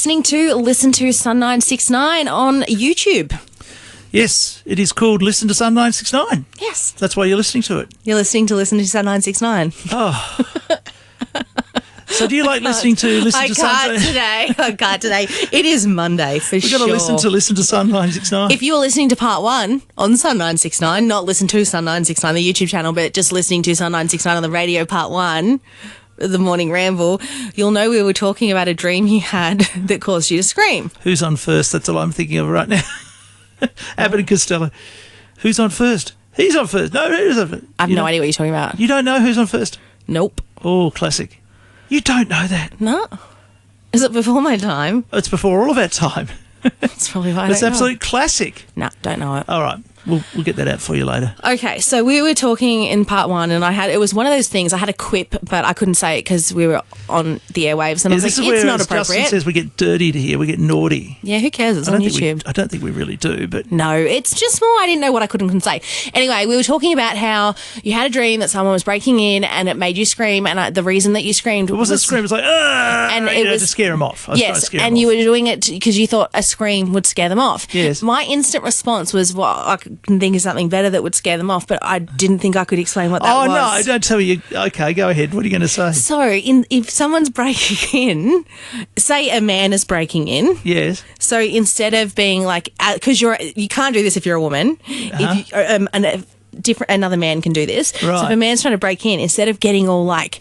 Listen to Sun 969 on YouTube. Yes, it is called Listen to Sun 969. Yes. That's why you're listening to it. You're listening to Sun 969. Oh. So do you like listening to Sun? I can't today. It is Monday for sure. We've got to listen to Sun 969. If you were listening to part one on Sun 969, not listen to Sun 969, the YouTube channel, but just listening to Sun 969 on the radio part one, the morning ramble, you'll know we were talking about a dream you had that caused you to scream. Who's on first? That's all I'm thinking of right now. Abbott and Costello. Who's on first? He's on first. No, who's on first? I have no idea what you're talking about. You don't know who's on first? Nope. Oh, classic. You don't know that? No. Is it before my time? It's before all of our time. That's probably why I don't know. It's absolute classic. No, don't know it. All right. We'll get that out for you later. Okay, so we were talking in part one, and it was one of those things. I had a quip, but I couldn't say it because we were on the airwaves, and I was like, it's not appropriate. Justin says we get dirty to here, we get naughty. Yeah, who cares? It's on YouTube. I don't think we really do, but no, it's just more. I didn't know what I could and couldn't say. Anyway, we were talking about how you had a dream that someone was breaking in, and it made you scream, and the reason that you screamed was a scream. It was like, and it was to scare them off. Yes, and you were doing it because you thought a scream would scare them off. Yes. My instant response was, well, I can think of something better that would scare them off, but I didn't think I could explain what that was. Oh, no, don't tell me. Okay, go ahead. What are you going to say? So, if someone's breaking in, say a man is breaking in. Yes. So, instead of being like, because you can't do this if you're a woman. Uh-huh. If another man can do this. Right. So, if a man's trying to break in, instead of getting all like,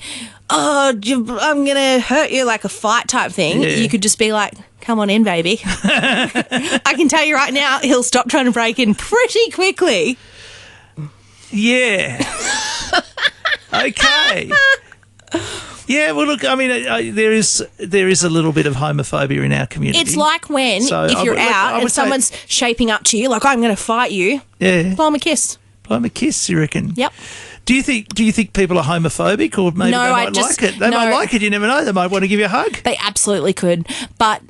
oh, I'm going to hurt you, like a fight type thing, you could just be like, come on in, baby. I can tell you right now, he'll stop trying to break in pretty quickly. Yeah. Okay. Yeah, well, look, I mean, there is a little bit of homophobia in our community. It's like when, if you're out and someone's shaping up to you, like, I'm going to fight you, blow him a kiss. Blow him a kiss, you reckon? Yep. Do you think people are homophobic, or maybe they might like it? They might like it, you never know. They might want to give you a hug. They absolutely could, but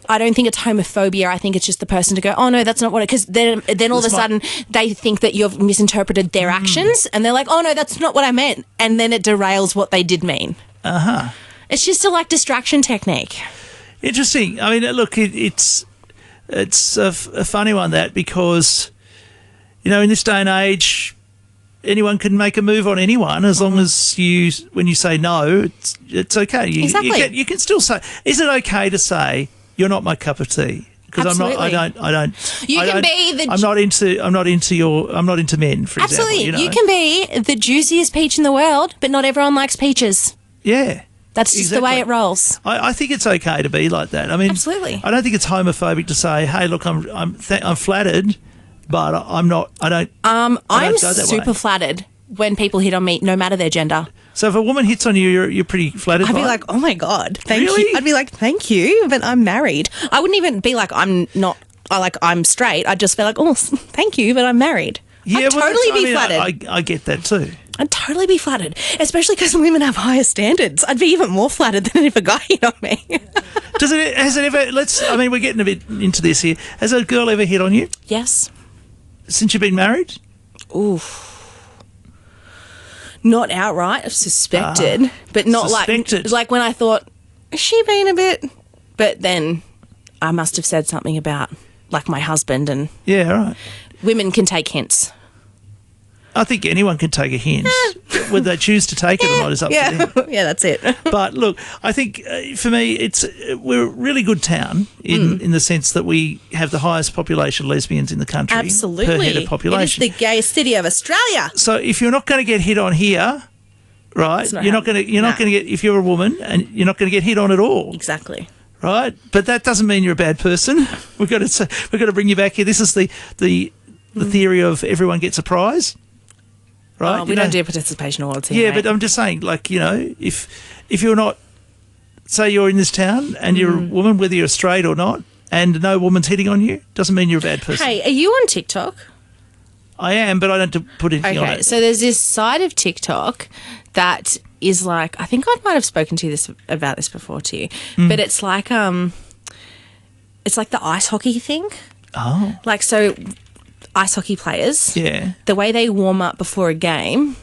I don't think it's homophobia. I think it's just the person to go, oh, no, that's not what it... Because then all of a sudden they think that you've misinterpreted their actions, and they're like, oh, no, that's not what I meant. And then it derails what they did mean. Uh-huh. It's just a, distraction technique. Interesting. I mean, look, it's a funny one, that, because, in this day and age, anyone can make a move on anyone as long as when you say no, it's okay. Exactly. You can still say, is it okay to say, you're not my cup of tea? Because I'm not into men, for Absolutely. example. You can be the juiciest peach in the world, but not everyone likes peaches. Yeah. That's just the way it rolls. I think it's okay to be like that. I mean, absolutely. I don't think it's homophobic to say, hey, look, I'm flattered, but I'm not. I'm super flattered when people hit on me, no matter their gender. So if a woman hits on you, you're pretty flattered. I'd be like, oh my God, thank really? you. I'd be like, thank you, but I'm married. I wouldn't even be like, I'm straight. I'd just be like, oh, thank you, but I'm married. Yeah, I'd totally be flattered. I get that too. I'd totally be flattered, especially because women have higher standards. I'd be even more flattered than if a guy hit on me. Has it ever, we're getting a bit into this here. Has a girl ever hit on you? Yes. Since you've been married? Oof. Not outright, I've suspected, but not like when I thought, is she being a bit? But then I must have said something about like my husband, and yeah, right. Women can take hints. I think anyone can take a hint. Whether they choose to take it or not is up to them. Yeah, that's it. But look, I think for me, we're a really good town in the sense that we have the highest population of lesbians in the country. Absolutely. Per head of population. It is the gayest city of Australia. So if you're not going to get hit on here, right, you're not going to get, if you're a woman, and you're not going to get hit on at all. Exactly. Right? But that doesn't mean you're a bad person. We've got to bring you back here. This is the theory of everyone gets a prize. Right? Oh, we don't do participation awards here. Yeah, mate. but I'm just saying, like, if you're not, say you're in this town and you're a woman, whether you're straight or not, and no woman's hitting on you, doesn't mean you're a bad person. Hey, are you on TikTok? I am, but I don't put anything on it. Okay, so there's this side of TikTok that is like, I think I might have spoken to you about this before too, but it's like the ice hockey thing. Oh. Like, so ice hockey players, yeah, the way they warm up before a game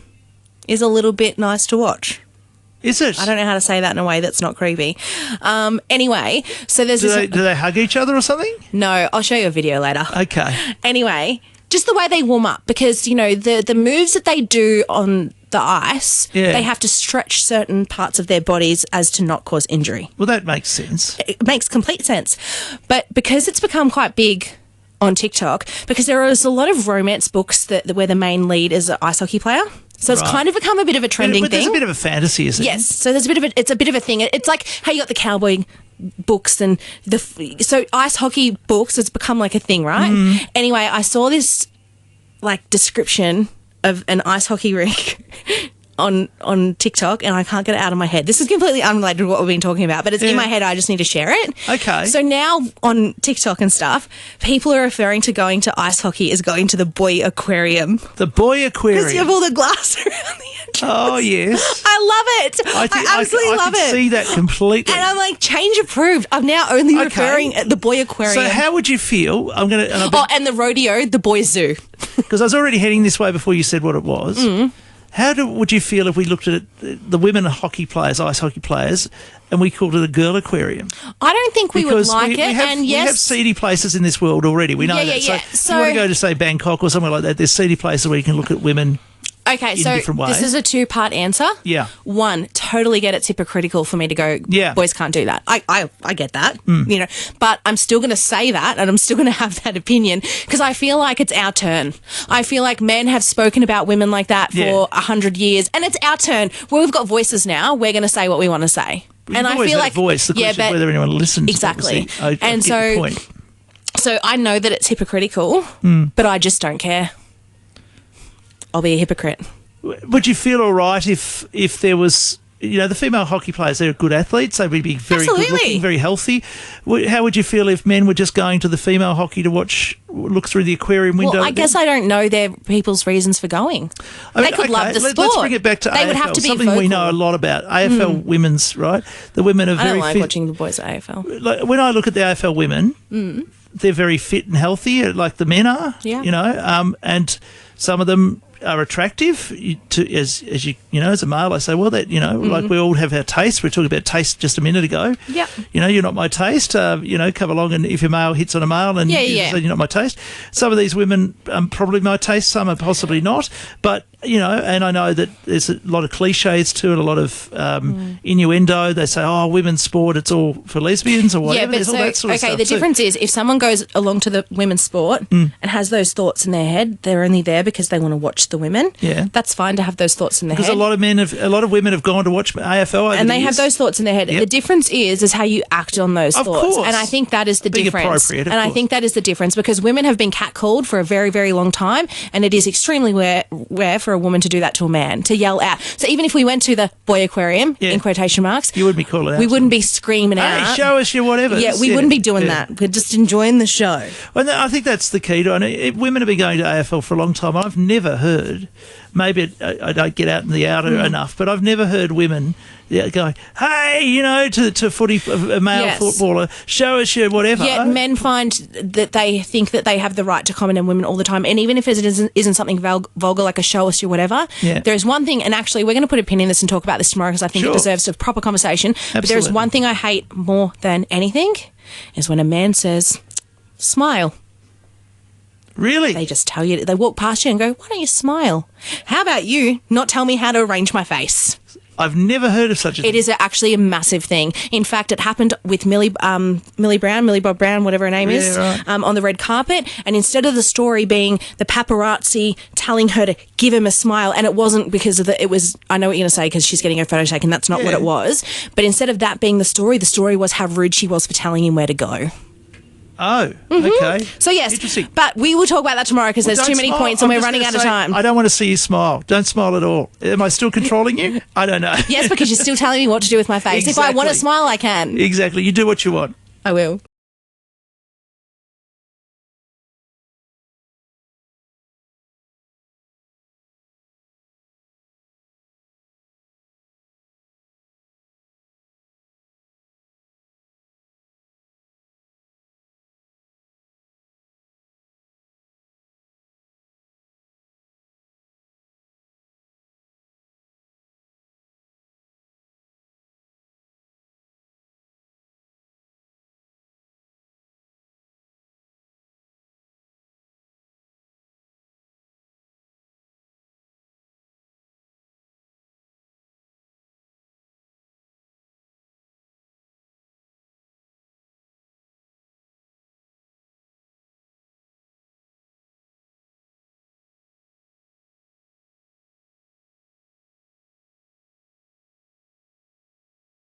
is a little bit nice to watch. Is it? I don't know how to say that in a way that's not creepy. Anyway, so there's Do they hug each other or something? No, I'll show you a video later. Okay. Anyway, just the way they warm up, because, you know, the moves that they do on the ice, they have to stretch certain parts of their bodies as to not cause injury. Well, that makes sense. It makes complete sense. But because it's become quite big on TikTok, because there is a lot of romance books where the main lead is an ice hockey player. So it's kind of become a bit of a trending but thing. There's a bit of a fantasy, isn't it? Yes. So there's it's a bit of a thing. It's like how you got the cowboy books and so ice hockey books has become like a thing, right? Anyway, I saw this like description of an ice hockey rink on TikTok, and I can't get it out of my head. This is completely unrelated to what we've been talking about, but it's in my head. I just need to share it. Okay. So now on TikTok and stuff, people are referring to going to ice hockey as going to the boy aquarium. The boy aquarium. Because you have all the glass around the entrance. Oh, yes. I love it. I absolutely love it. I can see that completely. And I'm like, change approved. I'm now only referring at the boy aquarium. So how would you feel? And the rodeo, the boy zoo. Because I was already heading this way before you said what it was. How would you feel if we looked at the women hockey players, ice hockey players, and we called it a girl aquarium? I don't think we would like it. We have seedy places in this world already. We know that. So if you want to go to, say, Bangkok or somewhere like that, there's seedy places where you can look at women. Okay, so this is a two-part answer. Yeah. One, totally get it's hypocritical for me to go, boys can't do that. I get that, you know, but I'm still going to say that, and I'm still going to have that opinion because I feel like it's our turn. I feel like men have spoken about women like that for 100 years, and it's our turn. Well, we've got voices now. We're going to say what we want to say. And I feel like voice. The question is whether anyone listens. Exactly. I get the point. So I know that it's hypocritical, but I just don't care. I'll be a hypocrite. Would you feel all right if there was, you know, the female hockey players, they're good athletes, they would be very good looking, very healthy. How would you feel if men were just going to the female hockey to look through the aquarium window? Well, I guess I don't know their people's reasons for going. They could love the sport. Let's bring it back to AFL. Would have to be something vocal. We know a lot about. AFL women's, right? The women are very fit. I don't like watching the boys at AFL. Like, when I look at the AFL women, they're very fit and healthy, like the men are, you know, and some of them are attractive as you know, as a male. I say, well, that, you know, like we all have our taste. We were talking about taste just a minute ago. Yeah. You know, you're not my taste. You know, come along, and if your male hits on a male and you say you're not my taste. Some of these women probably my taste, some are possibly not. But, you know, and I know that there's a lot of cliches to it, a lot of innuendo. They say, oh, women's sport, it's all for lesbians or whatever. Yeah, but all that sort of stuff the difference is if someone goes along to the women's sport and has those thoughts in their head, they're only there because they want to watch the women. Yeah. That's fine to have those thoughts in their head. Because a lot of women have gone to watch AFL over and the they years. have those thoughts in their head. Yep. The difference is how you act on those thoughts. Course. And I think that is the difference. Appropriate, and I think that is the difference because women have been catcalled for a very, very long time, and it is extremely rare for a woman to do that to a man, to yell out. So even if we went to the boy aquarium, in quotation marks, you wouldn't be calling out. We wouldn't be screaming out. Hey, show us your whatever. Yeah, we wouldn't be doing that. We're just enjoying the show. Well, I think that's the key to it. Women have been going to AFL for a long time. I've never heard, maybe I don't get out in the outer enough, but I've never heard women going, hey, you know, to footy, a male footballer, show us your whatever. Yet men find that they think that they have the right to comment on women all the time. And even if it isn't something vulgar like a show us your whatever, there is one thing, and actually we're going to put a pin in this and talk about this tomorrow because I think it deserves a proper conversation. Absolutely. But there is one thing I hate more than anything is when a man says, smile. Really? They just tell you, they walk past you and go, why don't you smile? How about you not tell me how to arrange my face? I've never heard of such a thing. It is actually a massive thing. In fact, it happened with Millie Bob Brown, whatever her name is, on the red carpet. And instead of the story being the paparazzi telling her to give him a smile, and it wasn't because of I know what you're going to say because she's getting her photo taken. That's not what it was. But instead of that being the story was how rude she was for telling him where to go. Oh, okay. So, yes, interesting. But we will talk about that tomorrow because there's too many points and we're running out of time. I don't want to see you smile. Don't smile at all. Am I still controlling you? I don't know. Yes, because you're still telling me what to do with my face. Exactly. If I want to smile, I can. Exactly. You do what you want. I will.